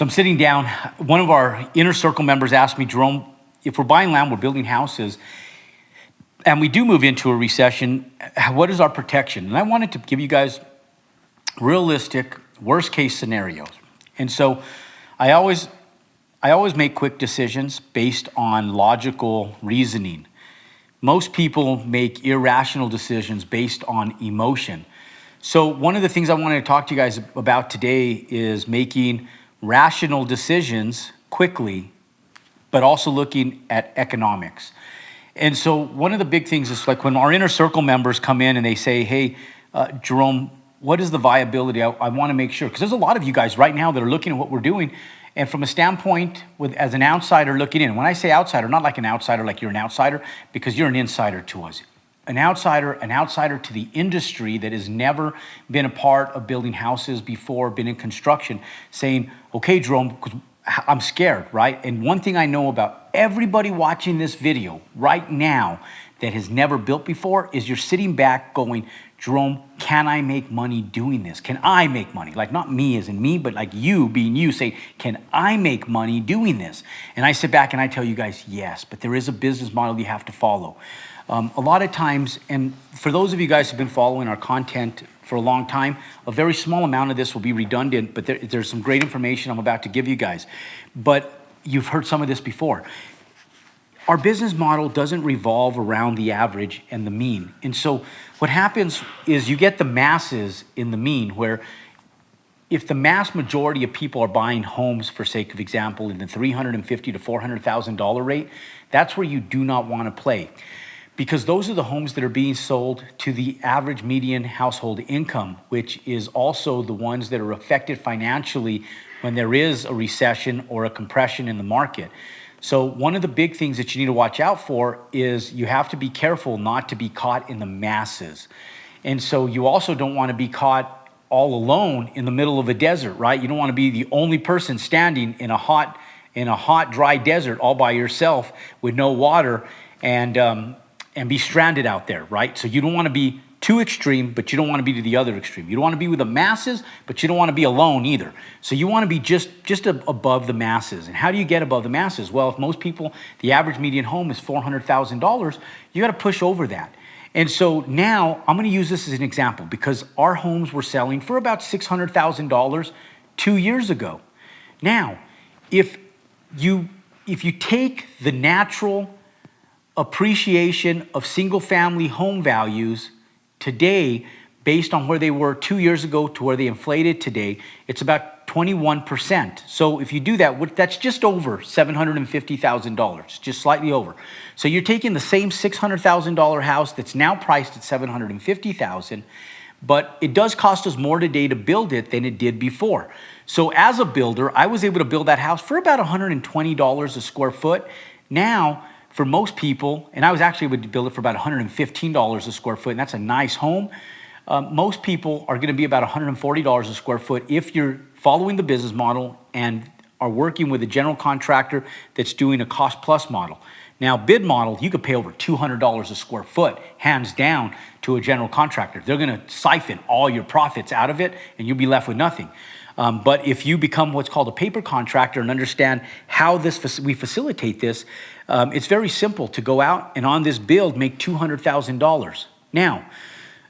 So I'm sitting down. One of our inner circle members asked me, Jerome, if we're buying land, we're building houses, and we do move into a recession, what is our protection? And I wanted to give you guys realistic worst case scenarios. And so I always make quick decisions based on logical reasoning. Most people make irrational decisions based on emotion. So one of the things I wanted to talk to you guys about today is making rational decisions quickly, but also looking at economics. And so one of the big things is like when our inner circle members come in and they say, hey, Jerome, what is the viability? I want to make sure, because there's a lot of you guys right now that are looking at what we're doing. And from a standpoint as an outsider looking in, when I say outsider, not like an outsider, like you're an outsider, because you're an insider to us. An outsider to the industry that has never been a part of building houses before, been in construction, saying, okay, Jerome, because I'm scared, right? And one thing I know about everybody watching this video right now that has never built before is you're sitting back going, Jerome, can I make money doing this? Can I make money? Like not me as in me, but like you being you, say, can I make money doing this? And I sit back and I tell you guys, yes, but there is a business model you have to follow. A lot of times, and for those of you guys who've been following our content for a long time, a very small amount of this will be redundant, but there's some great information I'm about to give you guys. But you've heard some of this before. Our business model doesn't revolve around the average and the mean. And so what happens is you get the masses in the mean, where if the mass majority of people are buying homes, for sake of example, in the $350,000 to $400,000 rate, that's where you do not want to play. Because those are the homes that are being sold to the average median household income, which is also the ones that are affected financially when there is a recession or a compression in the market. So one of the big things that you need to watch out for is you have to be careful not to be caught in the masses. And so you also don't want to be caught all alone in the middle of a desert, right? You don't want to be the only person standing in a hot, dry desert all by yourself with no water and be stranded out there, right? So you don't want to be too extreme, but you don't want to be to the other extreme. You don't want to be with the masses, but you don't want to be alone either. So you want to be just above the masses. And how do you get above the masses? Well, if most people, the average median home is $400,000, you got to push over that. And so now I'm going to use this as an example because our homes were selling for about $600,000 2 years ago. Now, if you take the natural appreciation of single-family home values today based on where they were 2 years ago to where they inflated today, it's about 21%. So if you do that, that's just over $750,000, just slightly over. So you're taking the same $600,000 house that's now priced at $750,000, but it does cost us more today to build it than it did before. So as a builder, I was able to build that house for about $120 a square foot. Now, for most people, and I was actually able to build it for about $115 a square foot, and that's a nice home. Most people are going to be about $140 a square foot if you're following the business model and are working with a general contractor that's doing a cost plus model. Now, bid model, you could pay over $200 a square foot, hands down, to a general contractor. They're going to siphon all your profits out of it, and you'll be left with nothing. But if you become what's called a paper contractor and understand how we facilitate this, it's very simple to go out and on this build make $200,000. Now,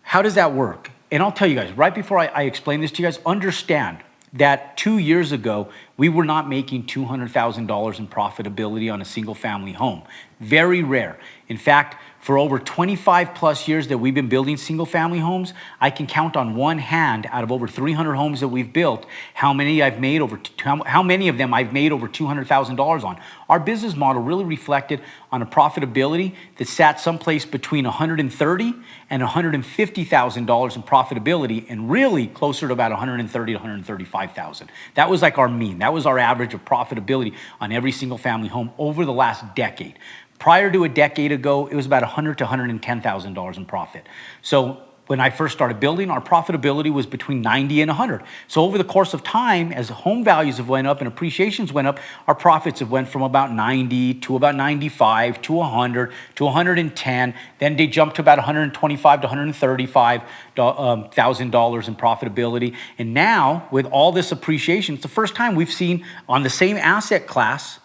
how does that work? And I'll tell you guys, right before I explain this to you guys, understand that 2 years ago, we were not making $200,000 in profitability on a single family home. Very rare. In fact, for over 25 plus years that we've been building single family homes, I can count on one hand out of over 300 homes that we've built, how many of them I've made over $200,000 on. Our business model really reflected on a profitability that sat someplace between $130,000 and $150,000 in profitability, and really closer to about $130,000 to $135,000. That was like our mean. That was our average of profitability on every single family home over the last decade. Prior to a decade ago, it was about $100,000 to $110,000 in profit. So when I first started building, our profitability was between 90 and 100. So over the course of time, as home values have went up and appreciations went up, our profits have went from about 90 to about 95 to 100 to 110. Then they jumped to about 125 to 135 $1,000 in profitability. And now with all this appreciation, it's the first time we've seen on the same asset class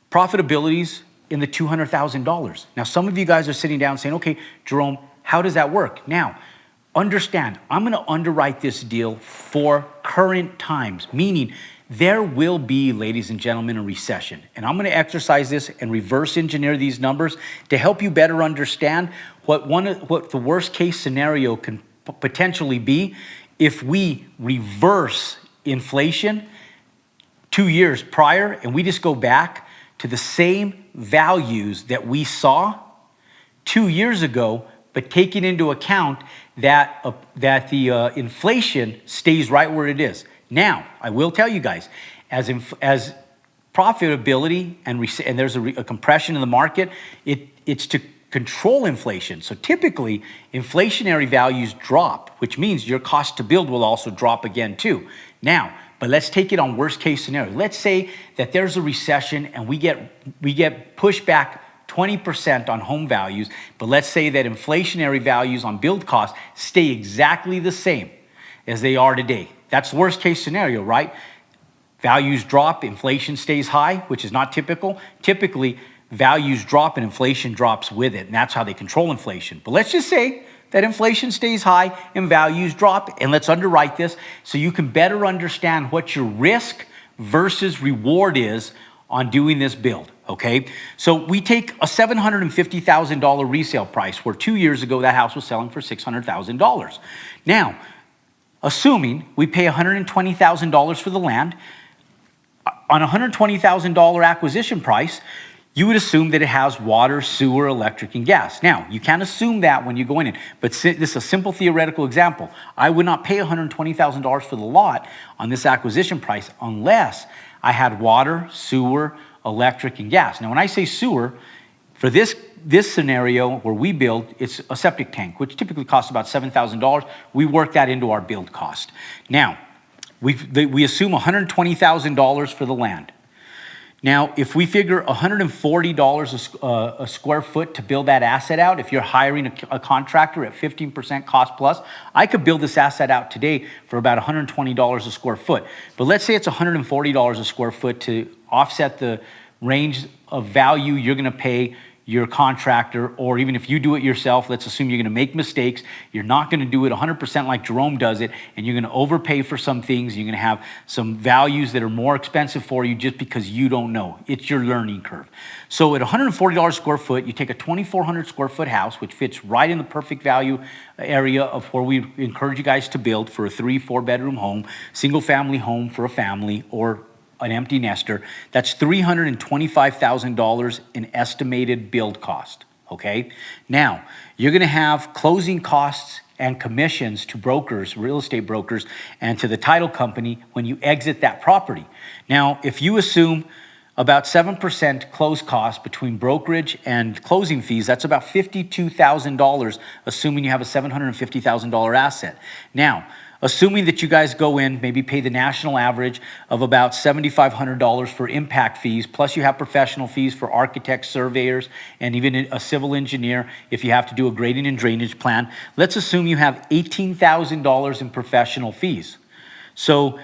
profitabilities in the $200,000. Now, some of you guys are sitting down saying, okay, Jerome, how does that work? Now, understand, I'm going to underwrite this deal for current times, meaning there will be, ladies and gentlemen, a recession. And I'm going to exercise this and reverse engineer these numbers to help you better understand what the worst case scenario can potentially be if we reverse inflation 2 years prior and we just go back to the same values that we saw 2 years ago, but taking into account that the inflation stays right where it is. Now, I will tell you guys, as profitability and there's a compression in the market, it's to control inflation. So typically, inflationary values drop, which means your cost to build will also drop again too. Now, but let's take it on worst case scenario. Let's say that there's a recession and we get pushed back 20% on home values, but let's say that inflationary values on build costs stay exactly the same as they are today. That's the worst case scenario, right? Values drop, inflation stays high, which is not typical. Typically, values drop and inflation drops with it, and that's how they control inflation. But let's just say that inflation stays high and values drop, and let's underwrite this so you can better understand what your risk versus reward is on doing this build, okay? So we take a $750,000 resale price, where 2 years ago that house was selling for $600,000. Now, assuming we pay $120,000 for the land, on a $120,000 acquisition price, you would assume that it has water, sewer, electric, and gas. Now, you can't assume that when you go in, but this is a simple theoretical example. I would not pay $120,000 for the lot on this acquisition price unless I had water, sewer, electric, and gas. Now, when I say sewer, for this scenario where we build, it's a septic tank, which typically costs about $7,000. We work that into our build cost. Now, we assume $120,000 for the land. Now, if we figure $140 a square foot to build that asset out, if you're hiring a contractor at 15% cost plus, I could build this asset out today for about $120 a square foot. But let's say it's $140 a square foot to offset the range of value you're gonna pay your contractor, or even if you do it yourself, let's assume you're gonna make mistakes. You're not gonna do it 100% like Jerome does it, and you're gonna overpay for some things. You're gonna have some values that are more expensive for you just because you don't know. It's your learning curve. So at $140 a square foot, you take a 2,400 square foot house, which fits right in the perfect value area of where we encourage you guys to build for a 3-4 bedroom home, single family home for a family, or an empty nester. That's $325,000 in estimated build cost, okay? Now, you're gonna have closing costs and commissions to brokers, real estate brokers, and to the title company when you exit that property. Now, if you assume about 7% close cost between brokerage and closing fees, that's about $52,000, assuming you have a $750,000 asset. Now, assuming that you guys go in, maybe pay the national average of about $7,500 for impact fees, plus you have professional fees for architects, surveyors, and even a civil engineer if you have to do a grading and drainage plan. Let's assume you have $18,000 in professional fees. So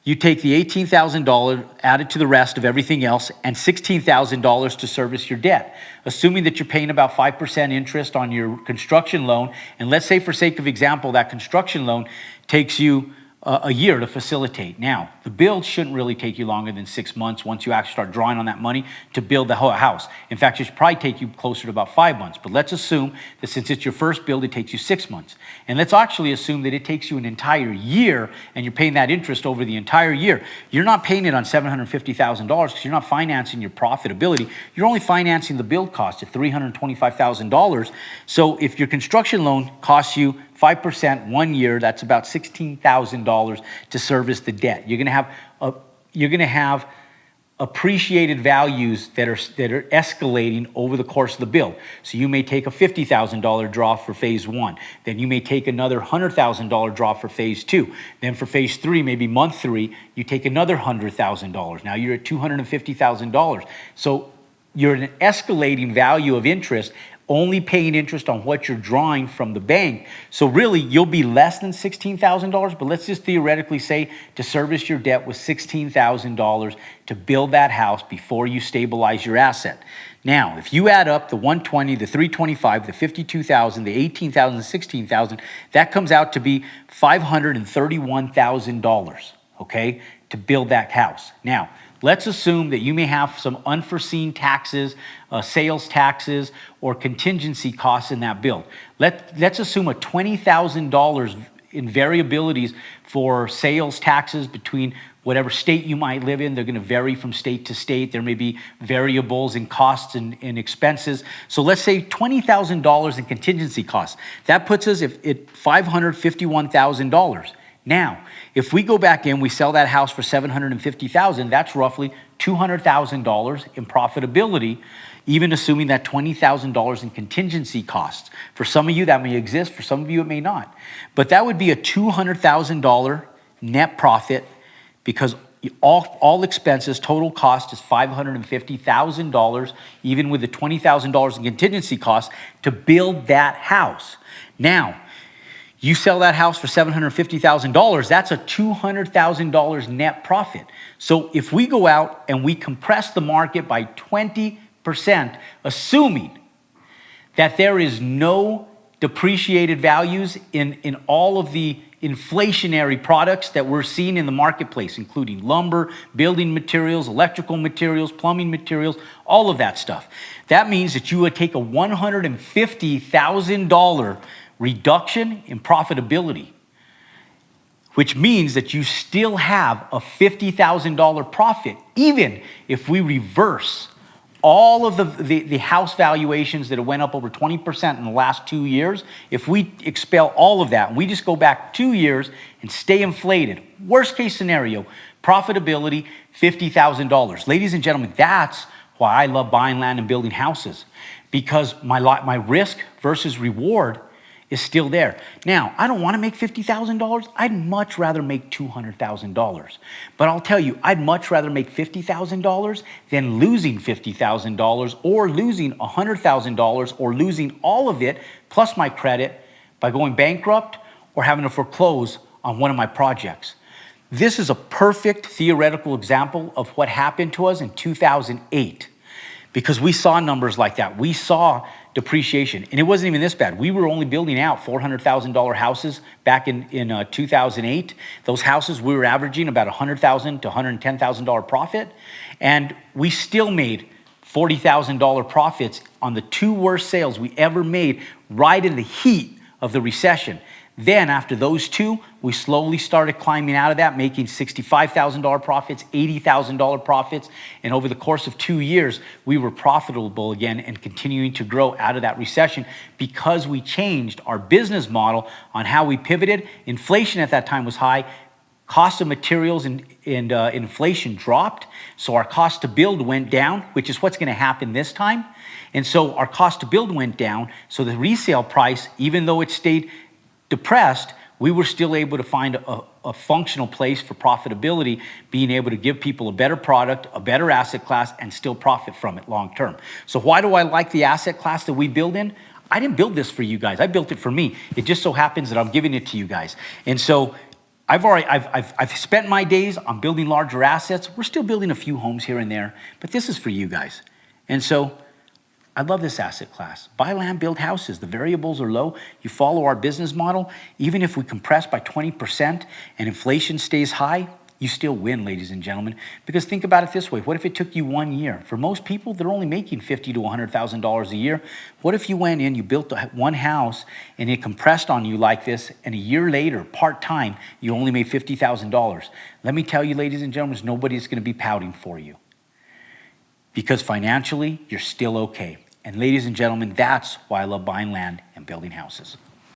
you take the $18,000, add it to the rest of everything else, and $16,000 to service your debt. Assuming that you're paying about 5% interest on your construction loan, and let's say for sake of example, that construction loan takes you a year to facilitate. Now, the build shouldn't really take you longer than 6 months once you actually start drawing on that money to build the whole house. In fact, it should probably take you closer to about 5 months. But let's assume that since it's your first build, it takes you 6 months. And let's actually assume that it takes you an entire year and you're paying that interest over the entire year. You're not paying it on $750,000 because you're not financing your profitability. You're only financing the build cost at $325,000. So if your construction loan costs you 5% 1 year, that's about $16,000 to service the debt. You're gonna have appreciated values that are escalating over the course of the build. So you may take a $50,000 draw for phase one. Then you may take another $100,000 draw for phase two. Then for phase three, maybe month three, you take another $100,000. Now you're at $250,000. So you're an escalating value of interest, only paying interest on what you're drawing from the bank. So really, you'll be less than $16,000, but let's just theoretically say to service your debt was $16,000 to build that house before you stabilize your asset. Now, if you add up the 120, the 325, the 52,000, the 18,000, 16,000, that comes out to be $531,000, okay, to build that house. Now, let's assume that you may have some unforeseen taxes, sales taxes, or contingency costs in that build. Let's assume a $20,000 in variabilities for sales taxes between whatever state you might live in. They're going to vary from state to state. There may be variables in costs and expenses. So let's say $20,000 in contingency costs. That puts us at $551,000. Now, if we go back in, we sell that house for $750,000, that's roughly $200,000 in profitability, even assuming that $20,000 in contingency costs. For some of you, that may exist. For some of you, it may not. But that would be a $200,000 net profit because all expenses, total cost is $550,000, even with the $20,000 in contingency costs to build that house. Now, you sell that house for $750,000, that's a $200,000 net profit. So if we go out and we compress the market by 20%, assuming that there is no depreciated values in all of the inflationary products that we're seeing in the marketplace, including lumber, building materials, electrical materials, plumbing materials, all of that stuff. That means that you would take a $150,000 reduction in profitability, which means that you still have a $50,000 profit, even if we reverse all of the house valuations that have went up over 20% in the last 2 years. If we expel all of that and we just go back 2 years and stay inflated, worst case scenario, profitability, $50,000. Ladies and gentlemen, that's why I love buying land and building houses, because my risk versus reward is still there. Now, I don't want to make $50,000. I'd much rather make $200,000. But I'll tell you, I'd much rather make $50,000 than losing $50,000 or losing $100,000 or losing all of it plus my credit by going bankrupt or having to foreclose on one of my projects. This is a perfect theoretical example of what happened to us in 2008 because we saw numbers like that. We saw depreciation, and it wasn't even this bad. We were only building out $400,000 houses back in 2008. Those houses, we were averaging about $100,000 to $110,000 profit, and we still made $40,000 profits on the two worst sales we ever made right in the heat of the recession. Then after those two, we slowly started climbing out of that, making $65,000 profits, $80,000 profits. And over the course of 2 years, we were profitable again and continuing to grow out of that recession because we changed our business model on how we pivoted. Inflation at that time was high. Cost of materials and inflation dropped. So our cost to build went down, which is what's going to happen this time. And so our cost to build went down. So the resale price, even though it stayed depressed, we were still able to find a functional place for profitability, being able to give people a better product, a better asset class, and still profit from it long term. So why do I like the asset class that we build in? I didn't build this for you guys. I built it for me. It just so happens that I'm giving it to you guys. And so I've spent my days on building larger assets. We're still building a few homes here and there, but this is for you guys. And so I love this asset class. Buy land, build houses. The variables are low. You follow our business model. Even if we compress by 20% and inflation stays high, you still win, ladies and gentlemen. Because think about it this way. What if it took you 1 year? For most people, they're only making $50,000 to $100,000 a year. What if you went in, you built one house, and it compressed on you like this, and a year later, part-time, you only made $50,000? Let me tell you, ladies and gentlemen, nobody's going to be pouting for you. Because financially, you're still okay. And ladies and gentlemen, that's why I love buying land and building houses.